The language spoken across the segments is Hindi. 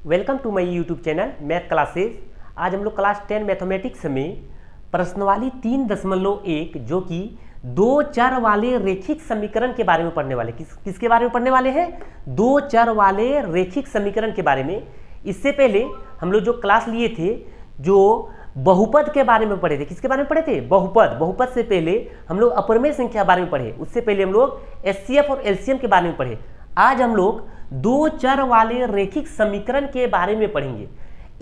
Welcome to my YouTube channel math classes. आज हम लोग क्लास 10 मैथमेटिक्स में प्रश्नवाली 3.1 जो कि दो चर वाले रेखिक समीकरण के बारे में पढ़ने वाले। किसके बारे में पढ़ने वाले हैं? दो चर वाले रेखिक समीकरण के बारे में। इससे पहले हम लोग जो क्लास लिए थे, जो बहुपद के बारे में पढ़े थे। किसके बारे में पढ़े थे? बहुपद। बहुपद से पहले हम लोग अपरिमेय संख्या के बारे में पढ़े। उससे पहले हम लोग एचसीएफ और एलसीएम के बारे में पढ़े। आज हम लोग दो चर वाले रेखिक समीकरण के बारे में पढ़ेंगे।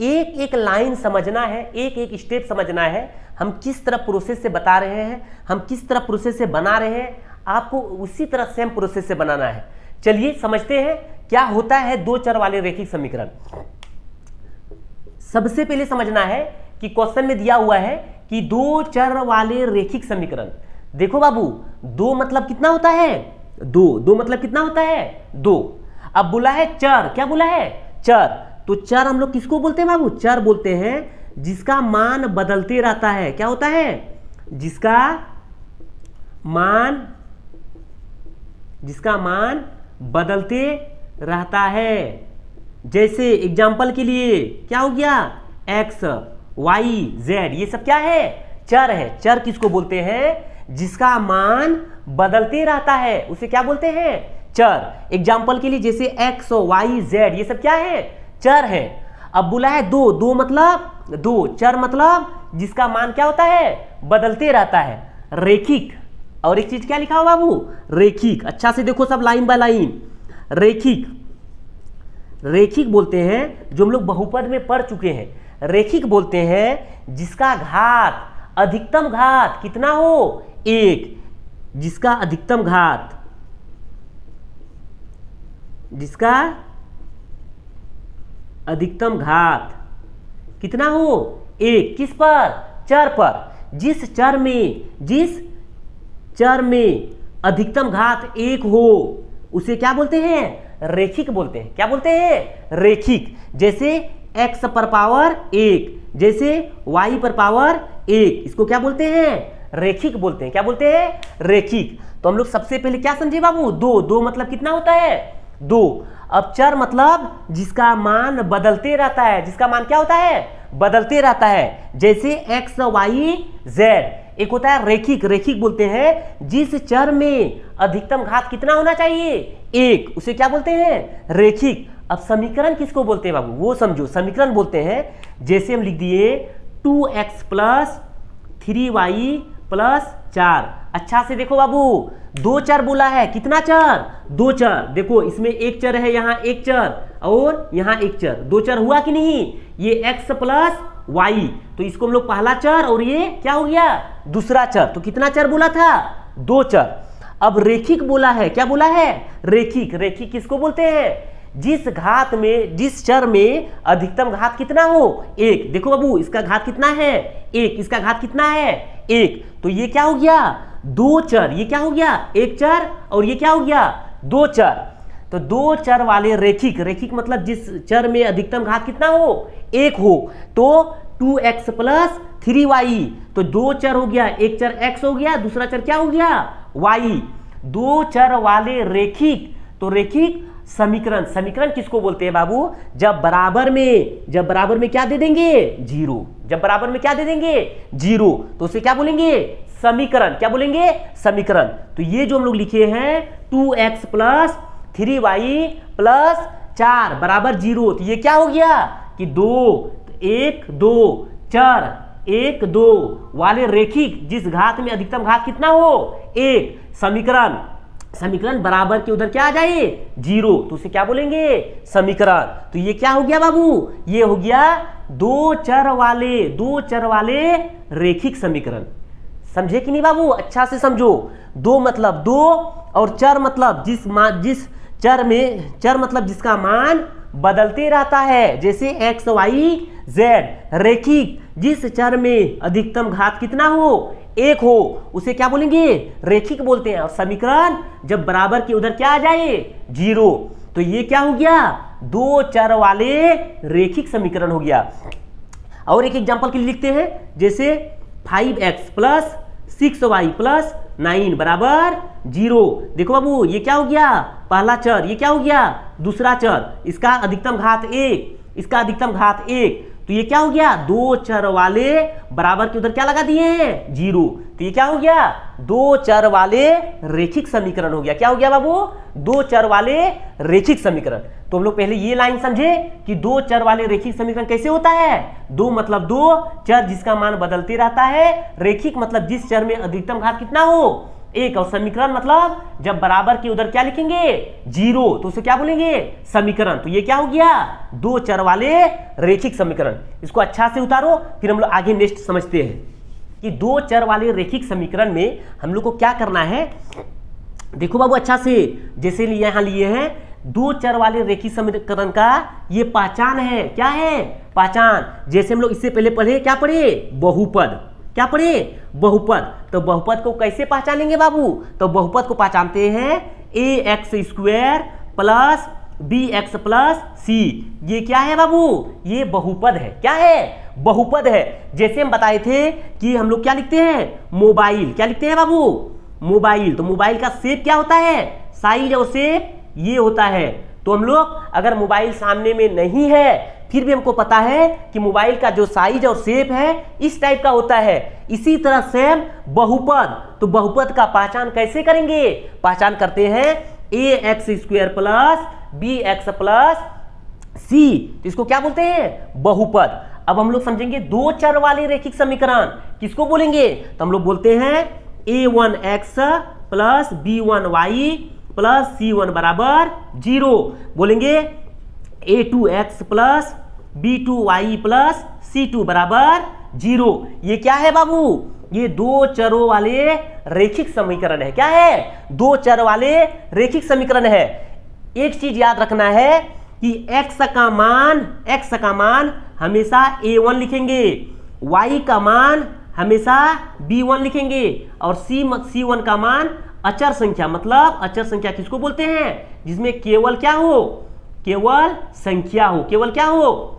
एक एक लाइन समझना है, एक एक स्टेप समझना है। हम किस तरह प्रोसेस से बता रहे हैं, हम किस तरह प्रोसेस से बना रहे हैं, आपको उसी तरह सेम प्रोसेस से बनाना है। चलिए समझते हैं क्या होता है दो चर वाले रेखिक समीकरण। सबसे पहले समझना है कि क्वेश्चन में दिया हुआ है कि दो चर वाले रेखिक समीकरण। देखो बाबू, दो मतलब कितना होता है? दो मतलब कितना होता है? दो। अब बोला है चर। क्या बोला है? चर। तो चर हम लोग किसको बोलते हैं बाबू? चर बोलते हैं जिसका मान बदलते रहता है। क्या होता है? जिसका मान बदलते रहता है। जैसे एग्जाम्पल के लिए क्या हो गया? एक्स, वाई, जेड, ये सब क्या है? चर है। चर किसको बोलते हैं? जिसका मान बदलते रहता है, उसे क्या बोलते हैं? चर। एग्जाम्पल के लिए जैसे एक्स, वाई, जेड, ये सब क्या है? चर है। अब बोला है दो मतलब दो। चर मतलब जिसका मान क्या होता है? बदलते रहता है। रेखिक। और एक चीज क्या लिखा हुआ बाबू? रेखिक। अच्छा से देखो सब लाइन बाय लाइन। रेखिक बोलते हैं, जो हम लोग बहुपद में पढ़ चुके हैं। रेखिक बोलते हैं जिसका घात, अधिकतम घात कितना हो? एक। जिसका अधिकतम घात कितना हो? एक। किस पर? चर पर। जिस चर में अधिकतम घात एक हो उसे क्या बोलते हैं? रेखिक बोलते हैं। क्या बोलते हैं? रेखिक। जैसे x पर पावर एक, जैसे y पर पावर एक, इसको क्या बोलते हैं? रेखिक बोलते हैं। क्या बोलते हैं? रेखिक। तो हम लोग सबसे पहले क्या समझे बाबू? दो मतलब कितना होता है? दो। अब चर मतलब जिसका मान बदलते रहता है। जिसका मान क्या होता है? बदलते रहता है। जैसे एक्स, वाई, जेड। एक होता है रेखिक। रेखिक बोलते हैं जिस चर में अधिकतम घात कितना होना चाहिए? एक, उसे क्या बोलते हैं? रेखिक। अब समीकरण किसको बोलते हैं बाबू? वो समझो। समीकरण बोलते हैं जैसे हम लिख दिए 2x + 3y + 4। अच्छा से देखो बाबू, दो चर बोला है। कितना चर? दो चर। देखो इसमें एक चर है, यहाँ एक चर और यहाँ एक चर। दो चर हुआ कि नहीं? ये x + y, तो इसको हम लोग पहला चर और ये क्या हो गया? दूसरा चर। तो कितना चर बोला था? दो चर। अब रेखिक बोला है। क्या बोला है? रेखिक। रेखिक किसको बोलते हैं? जिस चर में अधिकतम घात कितना हो? एक। देखो बाबू, इसका घात कितना है? एक। इसका घात कितना है? एक। तो ये क्या हो गया? दो चर। ये क्या हो गया? एक चर और ये क्या हो गया? दो चर। तो दो चर वाले रेखिक। रेखिक मतलब जिस चर में अधिकतम घात कितना हो? एक हो। तो 2x + 3y, तो दो चर हो गया। एक चर x हो गया, दूसरा चर क्या हो गया? y। दो चर वाले रेखिक। तो रेखिक समीकरण किसको बोलते हैं बाबू? जब बराबर में क्या दे देंगे? जीरो। जब बराबर में क्या दे देंगे? जीरो, तो उसे क्या बोलेंगे? समीकरण। क्या बोलेंगे? समीकरण। तो ये जो हम लोग लिखे हैं 2x + 3y + 4 = 0, तो ये क्या हो गया कि दो, एक दो चर, एक दो वाले रेखिक जिस घात में अधिकतम घात कितना हो? एक। समीकरण बराबर के उधर क्या आ जाए? जीरो, तो उसे क्या बोलेंगे? समीकरण। तो ये क्या हो गया बाबू? ये हो गया दो चर वाले रेखिक समीकरण। समझे कि नहीं बाबू? अच्छा से समझो। दो मतलब दो और चर मतलब चर मतलब जिसका मान बदलते रहता है। जैसे x, y, z। रेखिक जिस चर में अधिकतम घात कितना हो? एक हो, उसे क्या बोलेंगे? रेखिक बोलते हैं। और समीकरण जब बराबर के उधर क्या आ जाए? जीरो, तो ये क्या हो गया? दो चर वाले रेखिक समीकरण हो गया। और एक एग्जांपल के लिए लिखते हैं जैसे 5x + 6y + 9 = 0। देखो बाबू, ये क्या हो गया? पहला चर। ये क्या हो गया? दूसरा चर। इसका अधिकतम घात एक, इसका अधिकतम घात 1, तो ये क्या हो गया, दो चर वाले बराबर के उधर क्या लगा दिए हैं, 0, तो ये क्या हो गया, दो चर वाले रेखिक समीकरण हो गया। क्या हो गया बाबू, दो चर वाले रेखिक समीकरण। तो हम लोग पहले ये लाइन समझे कि दो चर वाले रेखिक समीकरण कैसे होता है, दो मतलब दो चर जिसका मान बदलते रहता है, रेखिक मतलब जिस चर में अधिकतम घात कितना हो, 1, और समीकरण मतलब जब बराबर के उधर क्या लिखेंगे, 0, तो उसे क्या बोलेंगे, समीकरण। तो ये क्या हो गया, दो चर वाले रेखिक समीकरण। इसको अच्छा से उतारो, फिर हम लोग आगे नेक्स्ट समझते हैं कि दो चर वाले रेखिक समीकरण में हम लोग को क्या करना है। देखो बाबू अच्छा से, जैसे यहां लिए हैं दो चर वाले रेखिक समीकरण का ये पहचान है, क्या है पहचान। जैसे हम लोग इससे पहले पढ़े, क्या पढ़े, बहुपद, क्या पढ़े, बहुपद। तो बहुपद को कैसे पहचानेंगे बाबू, तो बहुपद को पहचानते हैं ax² plus bx plus c। ये क्या है बाबू, ये बहुपद है, क्या है, बहुपद है। जैसे हम बताए थे कि हम लोग क्या लिखते हैं, मोबाइल, क्या लिखते हैं बाबू, मोबाइल। तो मोबाइल का शेप क्या होता है, साइज और शेप ये होता है। तो हम लोग अगर मोबाइल सामने में नहीं है फिर भी हमको पता है कि मोबाइल का जो साइज और शेप है इस टाइप का होता है। इसी तरह सेम बहुपद, तो बहुपद का पहचान कैसे करेंगे, पहचान करते हैं ax² plus bx plus c। तो इसको क्या बोलते हैं, बहुपद। अब हम लोग समझेंगे दो चर वाले रेखिक समीकरण किसको बोलेंगे, तो हम लोग बोलते हैं a1x plus b1y plus c1 बराबर 0। बोलेंगे a2x plus b2y plus c2 बराबर 0। ये क्या है बाबू, ये दो चरों वाले रेखिक समीकरण है। क्या है, दो चर वाले रेखिक समीकरण है। एक चीज याद रखना है कि x का मान हमेशा a1 लिखेंगे, y का मान हमेशा b1 लिखेंगे, और c1 का मान अचर संख्या, मतलब अचर संख्या किसको बोलते हैं, जिसमें केवल क्या हो, केवल संख्या हो, केवल क्या हो,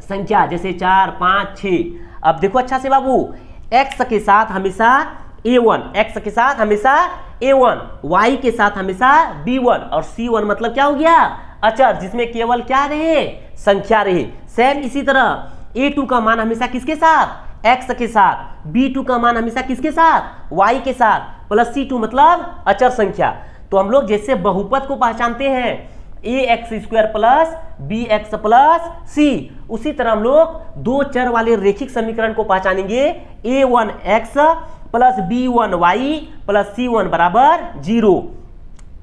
संख्या। जैसे 4, 5, 6। अब देखो अच्छा से बाबू, x के साथ हमेशा a1, x के साथ हमेशा a1, y के साथ हमेशा b1, और c1 मतलब क्या हो गया, अचर जिसमें केवल क्या रहे, संख्या रहे। सेम इसी तरह a2 का मान हमेशा किसके साथ, x के साथ, b2 का मान हमेशा किसके साथ, y के साथ, प्लस c2 मतलब अचर संख्या। तो हम लोग जैसे बहुपद को पहचानते हैं ax² plus bx plus c, उसी तरह हम लोग दो चर वाले रेखिक समीकरण को पहचानेंगे a1x plus b1y plus c1 बराबर 0,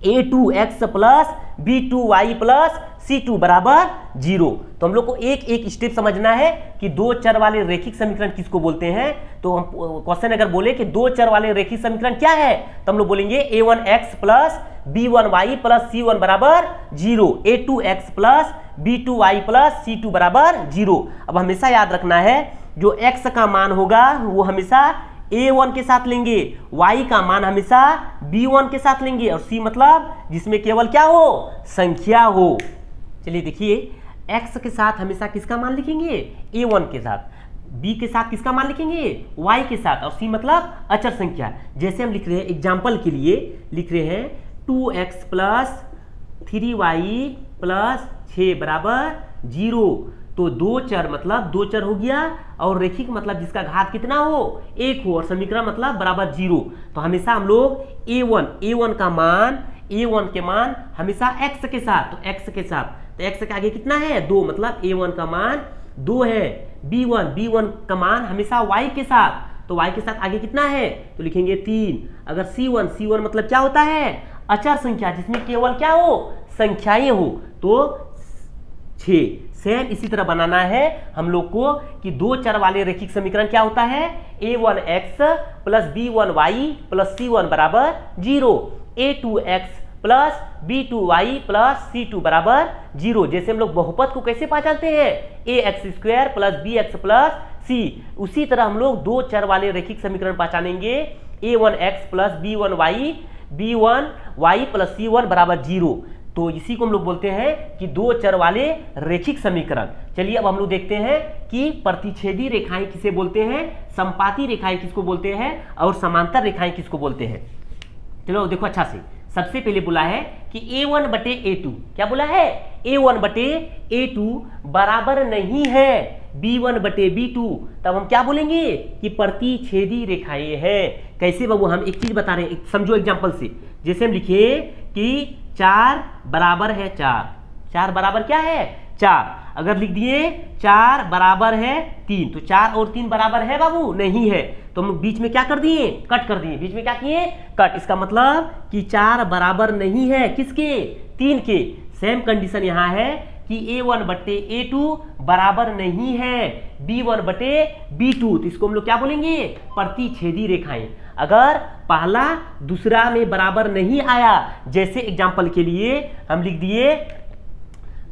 a2x plus b2y plus c2 बराबर 0। तो हम लोग को एक एक स्टेप समझना है कि दो चर वाले रेखिक समीकरण किसको बोलते हैं। तो हम क्वेश्चन अगर बोले कि दो चर वाले रेखिक समीकरण क्या है, तो हम लोग बोलेंगे a1x plus b1y plus c1 बराबर 0, a2x plus b2y plus c2 बराबर 0। अब हमेशा याद रखना है जो x का मान होगा वो हमेशा a1 के साथ लेंगे, y का मान हमेशा b1 के साथ लेंगे, और c मतलब जिसमें केवल क्या हो, संख्या हो। चलिए देखिए, x के साथ हमेशा किसका मान लिखेंगे, a1 के साथ, b के साथ किसका मान लिखेंगे, y के साथ, और c मतलब अचर संख्या। जैसे हम लिख रहे हैं एग्जाम्पल के लिए, लिख रहे हैं 2x प्लस 3y प्लस 6 बराबर 0। तो दो चर मतलब दो चर हो गया, और रेखिक मतलब जिसका घात कितना हो, 1 हो, और समीकरण मतलब बराबर 0। तो हमेशा हम लोग a1 का मान, a1 के मान हमेशा x के साथ, तो x के साथ, तो x के आगे कितना है, 2, मतलब a1 का मान 2 है। b1 का मान हमेशा y के साथ, तो y के साथ आगे कितना है, तो लिखेंगे 3। अगर c1 मतलब क्या होता है, अचर संख्या जिसमें केवल क्या हो, संख्याएं हो, तो 6। सेम इसी तरह बनाना है हम लोग को कि दो चर वाले रेखिक समीकरण क्या होता है, a1x plus b1y plus c1 बराबर 0, a2x plus b2y plus c2 बराबर 0। जैसे हम लोग बहुपद को कैसे पहचानते हैं, ax² plus bx plus c, उसी तरह हम लोग दो चर वाले रेखिक समीकरण पहचानेंगे a1x plus b1y plus c1 बराबर 0। तो इसी को हम लोग बोलते हैं कि दो चर वाले रेखिक समीकरण। चलिए अब हम लोग देखते हैं कि प्रतिच्छेदी रेखाएं किसे बोलते हैं, समपाती रेखाएं किसको बोलते हैं, और समांतर रेखाएं किसको बोलते हैं। चलो देखो अच्छा से, सबसे पहले बोला है कि a1 बटे a2, क्या बोला है, A1/A2 बराबर नहीं है B1/B2, तब हम क्या बोलेंगे कि प्रतिच्छेदी रेखाएं हैं। कैसे बाबू, हम एक चीज बता रहे हैं, समझो एग्जांपल से। जैसे हम लिखे कि 4 बराबर है 4 बराबर क्या है 4। अगर लिख दिए 4 बराबर है 3, तो 4 और 3 बराबर है बाबू, नहीं है, तो हम बीच में क्या कर दिए, कट कर दिए। बीच में क्या किए, कट। इसका मतलब कि 4 बराबर नहीं है किसके, 3 के। सेम कंडीशन यहां है कि A1/A2 बराबर नहीं है B1/B2, तो इसको हम लोग क्या बोलेंगे, प्रतिच्छेदी रेखाएं। अगर पहला दूसरा में बराबर नहीं आया, जैसे एग्जांपल के लिए हम लिख दिए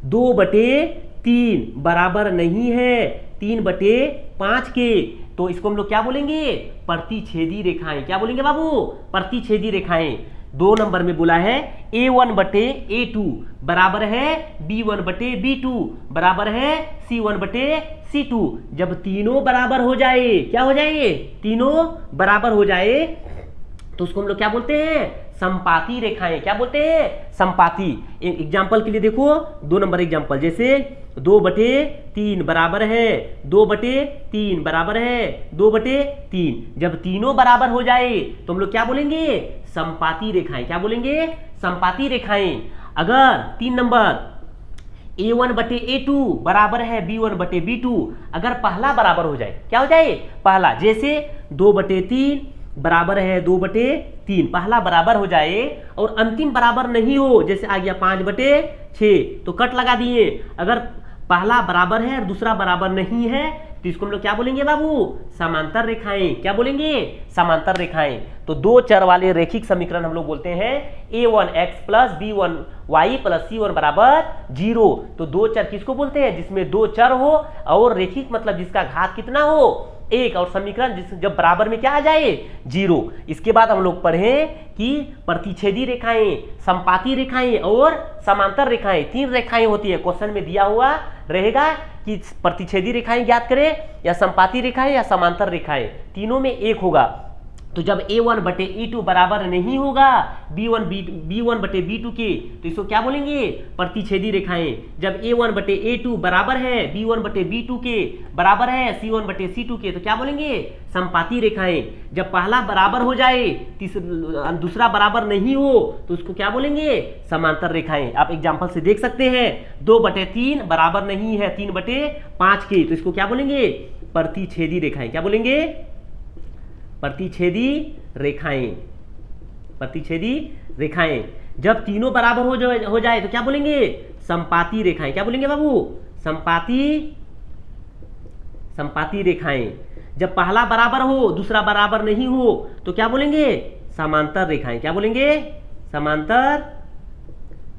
2/3 बराबर नहीं है 3/5 के, तो इसको हम लोग क्या बोलेंगे, प्रतिच्छेदी रेखाएं। क्या बोलेंगे बाबू, प्रतिच्छेदी रेखाएं। 2 नंबर में बोला है A1/A2 बराबर है B1/B2 बराबर है C1/C2। जब तीनों बराबर हो जाए, क्या हो जाए, तीनों बराबर हो जाए, तो उसको हम लोग क्या बोलते हैं, संपाती रेखाएं। क्या बोलते हैं, संपाती। एग्जाम्पल के लिए देखो 2 नंबर एग्जाम्पल, जैसे 2/3 बराबर है 2/3 बराबर है 2/3। जब तीनों बराबर हो जाए तो हम लोग क्या बोलेंगे, संपाती रेखाएं। क्या बोलेंगे, संपाती रेखाएं। अगर 3 नंबर A1/A2 बराबर है B1/B2, अगर पहला बराबर हो जाए, क्या हो जाए, पहला, जैसे 2/3 बराबर है 2/3, पहला बराबर हो जाए और अंतिम बराबर नहीं हो, जैसे आ गया 5/6, तो कट लगा दिए। अगर पहला बराबर है और दूसरा बराबर नहीं है, तो इसको हम लोग क्या बोलेंगे बाबू, समांतर रेखाएं। क्या बोलेंगे, समांतर रेखाएं। तो 2 चर वाले रेखिक समीकरण हम लोग बोलते हैं A1x + B1y + C1 बराबर 0। तो 2 चर किसको बोलते हैं, जिसमें 2 चर हो और रेखिक मतलब जिसका घात कितना हो, 1, और समीकरण जब बराबर में क्या आ जाए, 0। इसके बाद हम लोग पढ़े कि प्रतिच्छेदी रेखाएं, संपाती रेखाएं और समांतर रेखाएं, 3 रेखाएं होती है। क्वेश्चन में दिया हुआ रहेगा कि प्रतिच्छेदी रेखाएं ज्ञात करें या संपाती रेखाएं या समांतर रेखाएं, तीनों में एक होगा। तो जब A1/A2 बराबर नहीं होगा B1/B2 के, तो इसको क्या बोलेंगे, प्रतिच्छेदी रेखाएं। जब A1/A2 बराबर है B1/B2 के, बराबर है C1/C2 के, तो क्या बोलेंगे, संपाती रेखाएं। जब पहला बराबर हो जाए, दूसरा बराबर नहीं हो, तो उसको क्या बोलेंगे, समांतर रेखाएं। आप एग्जांपल से देख सकते हैं 2/3 बराबर नहीं है 3/5 के, तो इसको क्या बोलेंगे, प्रतिच्छेदी रेखाएं। क्या बोलेंगे, प्रतिच्छेदी रेखाएं। प्रतिच्छेदी रेखाएं। जब तीनों बराबर हो जाए तो क्या बोलेंगे, संपाती रेखाएं। क्या बोलेंगे बाबू, संपाती रेखाएं। जब पहला बराबर हो दूसरा बराबर नहीं हो, तो क्या बोलेंगे, समांतर रेखाएं। क्या बोलेंगे, समांतर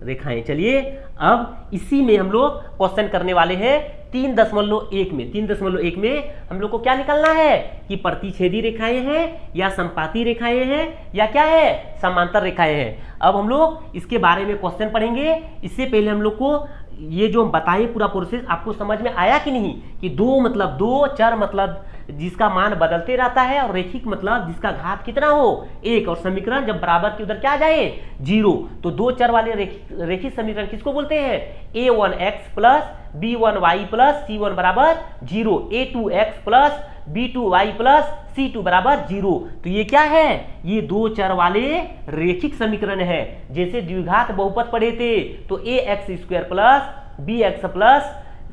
रेखाएं। चलिए अब इसी में हम लोग क्वेश्चन करने वाले हैं 3.1 में। 3.1 में हम लोग को क्या निकालना है कि प्रतिच्छेदी रेखाएं हैं या संपाती रेखाएं हैं या क्या है, समांतर रेखाएं हैं। अब हम लोग इसके बारे में क्वेश्चन पढ़ेंगे। इससे पहले हम लोग को ये जो बताए पूरा प्रोसेस आपको समझ में आया कि नहीं, कि 2 मतलब 2, चर मतलब जिसका मान बदलते रहता है, और रेखिक मतलब जिसका घात कितना हो, 1, और समीकरण जब बराबर के उधर क्या आ जाए, 0। तो 2 चर वाले रेखिक समीकरण किसको बोलते हैं, A1x + B1y + C1 बराबर 0, A2x + B2y + C2 बराबर 0। तो ये क्या है, ये 2 चर वाले रेखिक समीकरण है। जैसे द्विघात बहुपद पढ़े थे तो ax² + bx +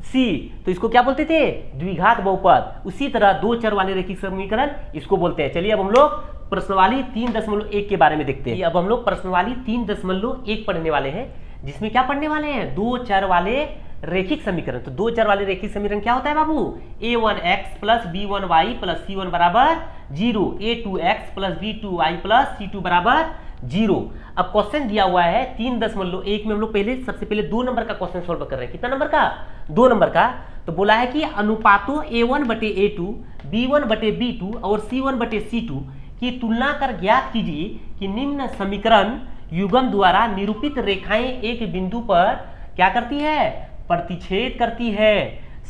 c, तो इसको क्या बोलते थे, द्विघात बहुपद। उसी तरह 2 चर वाले रेखिक समीकरण इसको बोलते हैं। चलिए अब हम लोग प्रश्नवाली 3.1 के बारे में देखते हैं। अब हम लोग प्रश्नवाली 3.1 पढ़ने वाले हैं, जिसमें क्या पढ़ने वाले हैं, 2 चर वाले रेखिक समीकरण। तो 2 चर वाले रेखिक समीकरण क्या होता है बाबू, A1x + B1y + C1 बराबर 0, A2x + B2y + C2 बराबर 0। अब क्वेश्चन दिया हुआ है 3.1 में। हम लोग सबसे पहले 2 नंबर का क्वेश्चन सोल्व कर रहे हैं। कितना नंबर का, 2 नंबर का। तो बोला है कि अनुपातों A1/A2, B1/B2 और C1/C2 की तुलना कर ज्ञात कीजिए कि निम्न समीकरण युग्म द्वारा निरूपित रेखाएं एक बिंदु पर क्या करती है, प्रतिच्छेद करती है,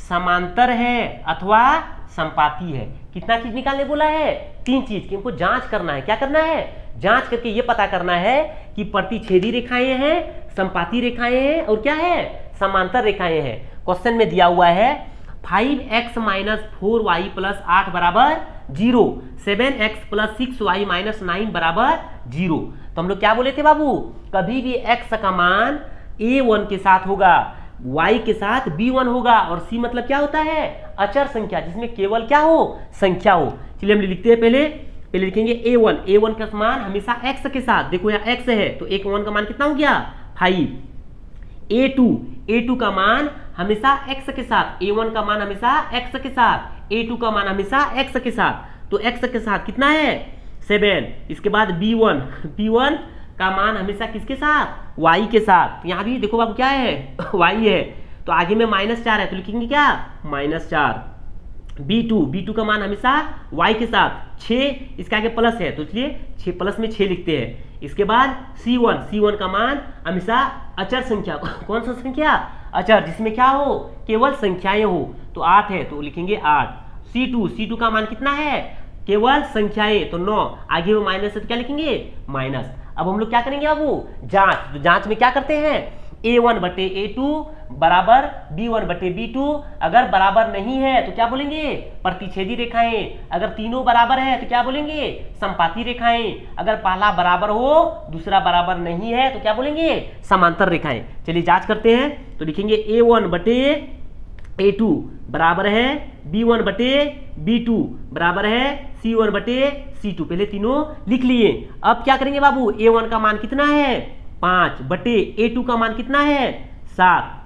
समांतर है अथवा संपाती है। कितना चीज निकालने बोला है, 3 चीज की हमको जांच करना है। क्या करना है, जांच करके ये पता करना है कि प्रतिच्छेदी रेखाएं हैं, संपाती रेखाएं हैं और क्या है, समांतर रेखाएं हैं। क्वेश्चन में दिया हुआ है 5x माइनस 4y प्लस 8 बराबर 0, 7x प्लस 6y माइनस 9 बराबर 0। तो हम लोग क्या बोले थे बाबू, कभी भी x का मान a1 के साथ होगा, y के साथ b1 होगा, और c मतलब क्या होता है, अचर संख्या जिसमें केवल क्या हो, संख्या हो। चलिए हम लिखते हैं, पहले लिखेंगे a1 का मान हमेशा x के साथ, देखो यहाँ x है तो a1 का मान कितना हो गया 5। a2 का मान हमेशा x के साथ, a1 का मान हमेशा x के साथ, a2 का मान हमेशा x के साथ, तो x के साथ कितना है 7। इसके बाद b1 का मान हमेशा किसके साथ, y के साथ, यहाँ भी देखो बाबू क्या है y है, तो आगे में -4 है तो लिखेंगे क्या -4। b2 का मान हमेशा y के साथ, 6 इसके आगे प्लस है तो इसलिए 6 प्लस में 6 लिखते हैं। इसके बाद c1 का मान हमेशा अचर संख्या, कौन सा संख्या, अचर जिसमें क्या हो, केवल संख्याएं हो, तो 8 है तो लिखेंगे 8। c2 का मान कितना है, केवल संख्याएं, तो 9, आगे में माइनस है तो क्या लिखेंगे माइनस। अब हम लोग क्या करेंगे बाबू, जांच, तो जांच में क्या करते हैं, a1 बटे a2 बराबर b1 बटे b2, अगर बराबर नहीं है तो क्या बोलेंगे, प्रतिच्छेदी रेखाएं, अगर तीनों बराबर है तो क्या बोलेंगे, समपाती रेखाएं, अगर पहला बराबर हो दूसरा बराबर नहीं है तो क्या बोलेंगे, समांतर रेखाएं। चलिए जांच करते हैं, तो लिखेंगे a1 बटे a2 बराबर है b1 बटे b2 बराबर है c1 बटे c2, पहले तीनों लिख लिए। अब क्या करेंगे बाबू, a1 का मान कितना है 5 बटे a2 का मान कितना है 7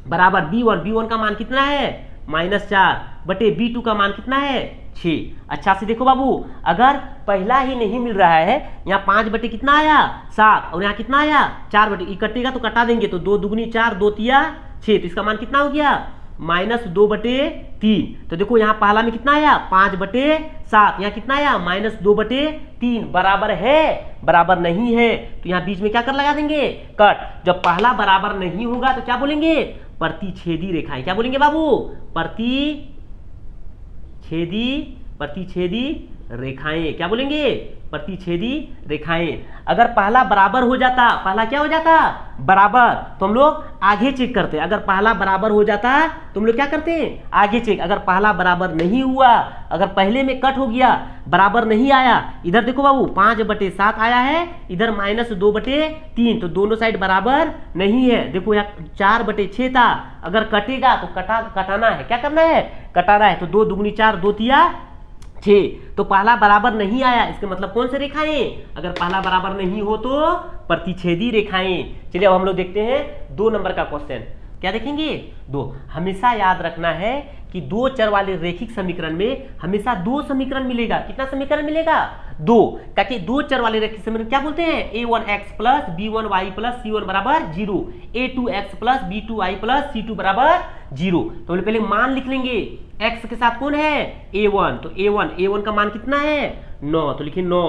बराबर b1 का मान कितना है -4 बटे b2 का मान कितना है 6। अच्छा से देखो बाबू, अगर पहला ही नहीं मिल रहा है, यहाँ 5 बटे कितना आया 7 और यहाँ कितना आया 4 बटे, कटेगा तो कटा देंगे, तो 2 दूगुनी 4 2 तिया 6, तो इसका मान कितना हो गया -2 बटे 3। तो देखो यहाँ पहला में कितना आया 5 बटे 7, यहाँ कितना आया -2 बटे 3, बराबर है बराबर नहीं है, तो यहाँ बीच में क्या कर लगा देंगे कट। जब पहला बराबर नहीं होगा तो क्या बोलेंगे, प्रतिच्छेदी रेखाएं, क्या बोलेंगे बाबू, प्रतिच्छेदी रेखाएं, क्या बोलेंगे, प्रतिच्छेदी रेखाएं। अगर पहला बराबर हो जाता, पहला क्या हो जाता बराबर, तो हम लोग आगे चेक करते हैं। अगर पहला बराबर हो जाता तो हम लोग क्या करते हैं, आगे चेक। अगर पहला बराबर नहीं हुआ, अगर पहले में कट हो गया, बराबर नहीं आया, इधर देखो बाबू 5 बटे 7 आया है, इधर -2 बटे 3, तो दोनों साइड बराबर नहीं है। देखो यहाँ 4 बटे 6 था, अगर कटेगा तो कटाना है, क्या करना है, कटाना है, तो 2 दूगुनी 4 2 तिया 6, तो पहला बराबर नहीं आया, इसके मतलब कौन से रेखाएं, अगर पहला बराबर नहीं हो तो प्रतिच्छेदी रेखाएं। चलिए अब हम लोग देखते हैं 2 नंबर का क्वेश्चन, क्या देखेंगे 2। हमेशा याद रखना है कि 2 चर वाले रेखिक समीकरण में हमेशा 2 समीकरण मिलेगा। कितना समीकरण मिलेगा 2, ताकि 2 चर वाले रेखिक समीकरण क्या बोलते हैं, a1x plus b1y plus c1 बराबर 0, a2x plus b2y plus c2 बराबर 0। तो पहले मान लिख लेंगे, x के साथ कौन है a1, तो a1 का मान कितना है 9, तो लिखिए 9।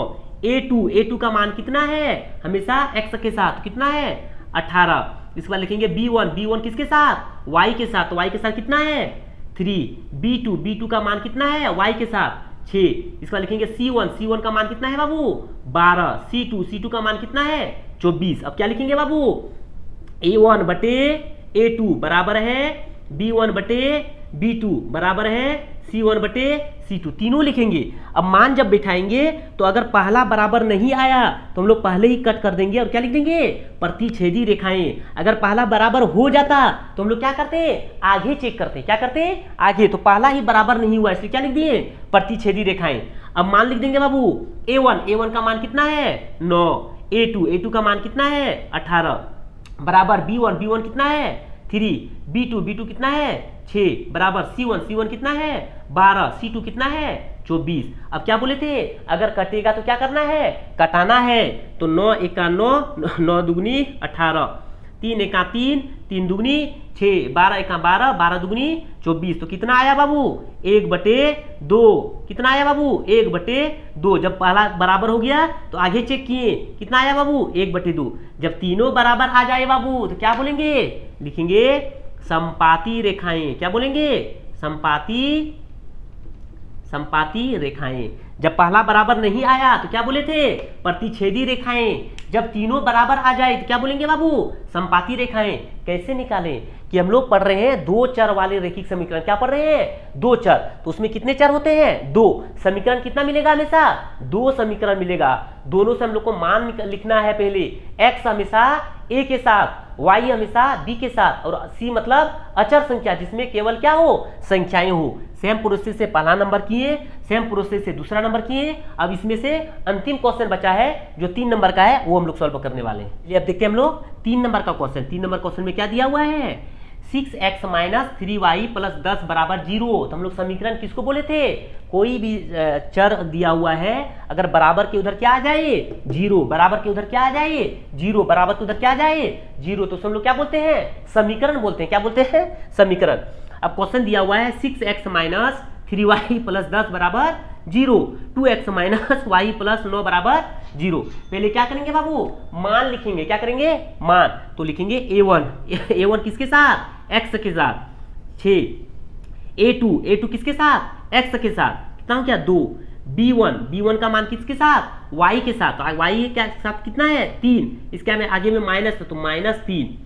a2 का मान कितना है, हमेशा x के साथ कितना है 18। इसके बाद लिखेंगे b1 किसके साथ, y के साथ, तो y के साथ कितना है 3। b2 का मान कितना है y के साथ 6। इसके बाद लिखेंगे c1 का मान कितना है बाबू 12। c2 का मान कितना है 24। अब क्या लिखेंगे बाबू, a1 बटे a2 बराबर है b1 बटे b2 बराबर है c1 बटे c2, तीनों लिखेंगे। अब मान जब बिठाएंगे तो अगर पहला बराबर नहीं आया तो हम लोग पहले ही कट कर देंगे और क्या लिख देंगे, प्रतिच्छेदी रेखाएं। अगर पहला बराबर हो जाता तो हम लोग क्या करते हैं, आगे चेक करते हैं, क्या करते हैं आगे, तो पहला ही बराबर नहीं हुआ इसलिए क्या लिख दिए, प्रतिच्छेदी रेखाएं। अब मान लिख देंगे बाबू, a1 का मान कितना है 9, a2 का मान कितना है 18 बराबर b1 कितना है 3, b2 कितना है 6 बराबर c1 कितना है 12, c2 कितना है 24। अब क्या बोले थे, अगर कटेगा तो क्या करना है, कटाना है, तो 9 एका 9 दूगुनी 18, 3 एका 3 दूगुनी 6, 12 एका 12 दूगुनी 24, तो कितना आया बाबू 1/2। कितना आया बाबू 1/2। जब पहला बराबर हो गया तो आगे चेक किए, कितना आया बाबू 1/2। जब तीनों बराबर आ जाए बाबू तो क्या बोलेंगे, लिखेंगे समपाती रेखाएं, क्या बोलेंगे, समपाती रेखाएं। जब पहला बराबर नहीं आया तो क्या बोले थे, प्रतिच्छेदी रेखाएं। जब तीनों बराबर आ जाए तो क्या बोलेंगे बाबू, समपाती रेखाएं। कैसे निकालें कि हम लोग पढ़ रहे हैं दो चर वाले रैखिक समीकरण। क्या पढ़ रहे हैं, दो चर, तो उसमें कितने चर होते हैं, दो। समीकरण कितना मिलेगा, हमेशा दो समीकरण मिलेगा। दोनों से हम लोग को मान लिखना है पहले। x हमेशा a के साथ, y हमेशा b के साथ, और c मतलब अचर संख्या जिसमें केवल क्या हो, संख्याएं हो। सेम प्रोसेस से पहला नंबर किए, सेम प्रोसेस से दूसरा नंबर किए। अब इसमें से अंतिम क्वेश्चन बचा है जो 3 नंबर का है, वो हम लोग सॉल्व करने वाले हैं। ये अब देखते हैं हम लोग 3 नंबर का क्वेश्चन। 3 नंबर क्वेश्चन में क्या दिया हुआ है, 6x माइनस 3y प्लस 10 बराबर 0। तो हम लोग समीकरण किसको बोले थे, कोई भी चर दिया हुआ है अगर बराबर के उधर क्या आ जाए, 0, बराबर के उधर क्या आ जाए, 0, बराबर के उधर क्या आ जाए, 0, तो हम लोग क्या बोलते हैं, समीकरण बोलते हैं। क्या बोलते हैं, समीकरण। अब क्वेश्चन दिया हुआ है 6x माइनस 3y प्लस 10 बराबर 0, 2x माइनस y प्लस 9 बराबर 0। पहले क्या करेंगे बाबू, मान लिखेंगे। क्या करेंगे, मान। तो लिखेंगे a1 किसके साथ, x के साथ 6, a2 किसके साथ, x के साथ, कितना हो गया 2, b1 का मान किसके साथ, y के साथ, तो y के साथ कितना है 3, इसके आगे में माइनस, तो -3,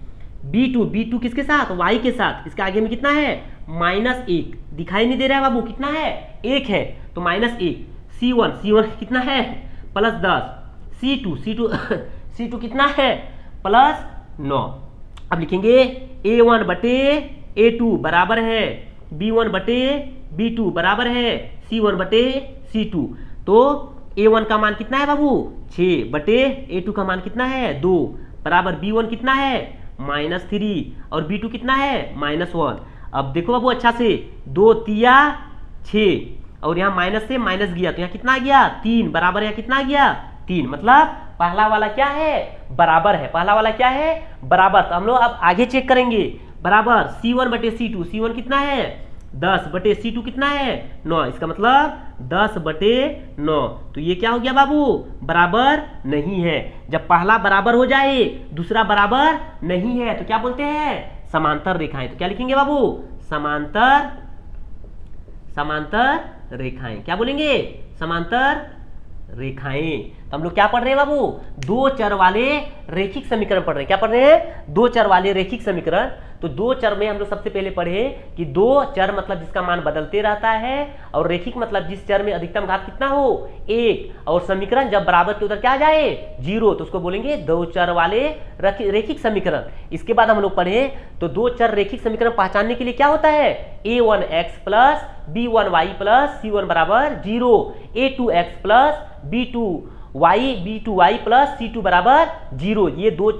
b2 किसके साथ, y के साथ, इसके आगे में कितना है -1, दिखाई नहीं दे रहा है बाबू, कितना है 1 है, तो -1, c1 कितना है +10, c2 कितना है +9। अब लिखेंगे a1 बटे a2 बराबर है b1 बटे b2 बराबर है c1 बटे c2। तो a1 का मान कितना है बाबू 6 बटे a2 का मान कितना है 2 बराबर b1 कितना है -3 और b2 कितना है -1। अब देखो बाबू अच्छा से, 2 तिया 6 और यहाँ माइनस से माइनस गया तो यहाँ कितना आ गया 3 बराबर, यहाँ कितना आ गया 3, मतलब पहला वाला क्या है, बराबर है। पहला वाला क्या है, बराबर। तो हम लोग अब आगे चेक करेंगे, बराबर c1 बटे c2, c1 कितना है 10 बटे c2 कितना है 9, इसका मतलब 10 बटे 9। तो ये क्या हो गया बाबू, बराबर नहीं है। जब पहला बराबर हो जाए दूसरा बराबर नहीं है तो क्या बोलते हैं, समांतर रेखाएं। तो क्या लिखेंगे बाबू, समांतर रेखाएं। क्या बोलेंगे, समांतर रेखाएं। तो हम लोग क्या पढ़ रहे हैं बाबू, दो चर वाले रैखिक समीकरण पढ़ रहे हैं। क्या पढ़ रहे हैं, दो चर वाले रैखिक समीकरण। तो दो चर में हम लोग सबसे पहले पढ़े कि दो चर मतलब जिसका मान बदलते रहता है, और रैखिक मतलब जिस चर में अधिकतम घात कितना हो 1, और समीकरण जब बराबर के उधर क्या आ जाए 0, तो उसको बोलेंगे दो चर वाले रैखिक समीकरण। इसके बाद हम लोग पढ़े तो दो चर रैखिक समीकरण पहचानने के लिए क्या होता है, a1x plus b1y plus c1 बराबर 0, a2x plus b2y plus c2 बराबर 0। ये दो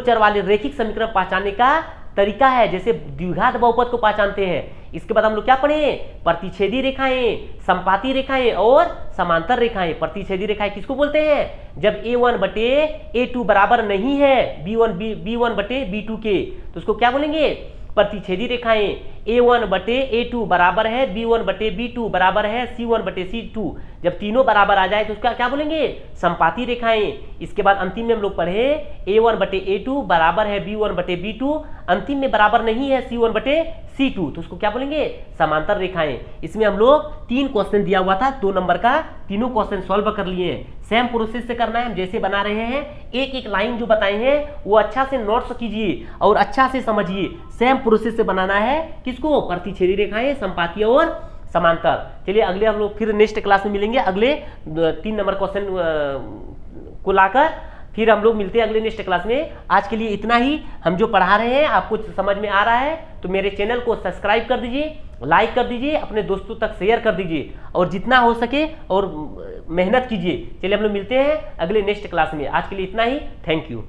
चर वाले रैखिक समीकरण पहचानने का तरीका है, जैसे द्विघात बहुपद को पहचानते हैं। इसके बाद हम लोग क्या पढ़े, प्रतिच्छेदी रेखाएं, समपाती रेखाएं और समांतर रेखाएं। प्रतिच्छेदी रेखाएं किसको बोलते हैं, जब a1 बटे a2 बराबर नहीं है b1 बटे b2 के, तो उसको क्या बोलेंगे, प्रतिच्छेदी रेखाएं। a1 बटे a2 बराबर है b1 बटे b2 बराबर है c1 बटे c2। जब तीनों बराबर आ जाए तो उसका क्या बोलेंगे, समपाती रेखाएं। इसके बाद अंतिम में हम लोग पढ़े a1 बटे a2 बराबर है b1 बटे b2, अंतिम में बराबर नहीं है c1 बटे c2, तो उसको क्या बोलेंगे, समांतर रेखाएं। इसमें हम लोग 3 क्वेश्चन दिया हुआ था 2 नंबर का, तीनों क्वेश्चन सॉल्व कर लिए हैं। सेम प्रोसेस से करना है, हम जैसे बना रहे हैं, एक एक लाइन जो बताए हैं वो अच्छा से नोट्स कीजिए और अच्छा से समझिए। सेम प्रोसेस से बनाना है किसको, प्रतिच्छेदी रेखाएं, समपाती और समांतर। चलिए अगले हम लोग फिर नेक्स्ट क्लास में मिलेंगे, अगले 3 नंबर क्वेश्चन को लाकर फिर हम लोग मिलते हैं अगले नेक्स्ट क्लास में। आज के लिए इतना ही। हम जो पढ़ा रहे हैं आपको समझ में आ रहा है तो मेरे चैनल को सब्सक्राइब कर दीजिए, लाइक कर दीजिए, अपने दोस्तों तक शेयर कर दीजिए और जितना हो सके और मेहनत कीजिए। चलिए हम लोग मिलते हैं अगले नेक्स्ट क्लास में। आज के लिए इतना ही। Thank you.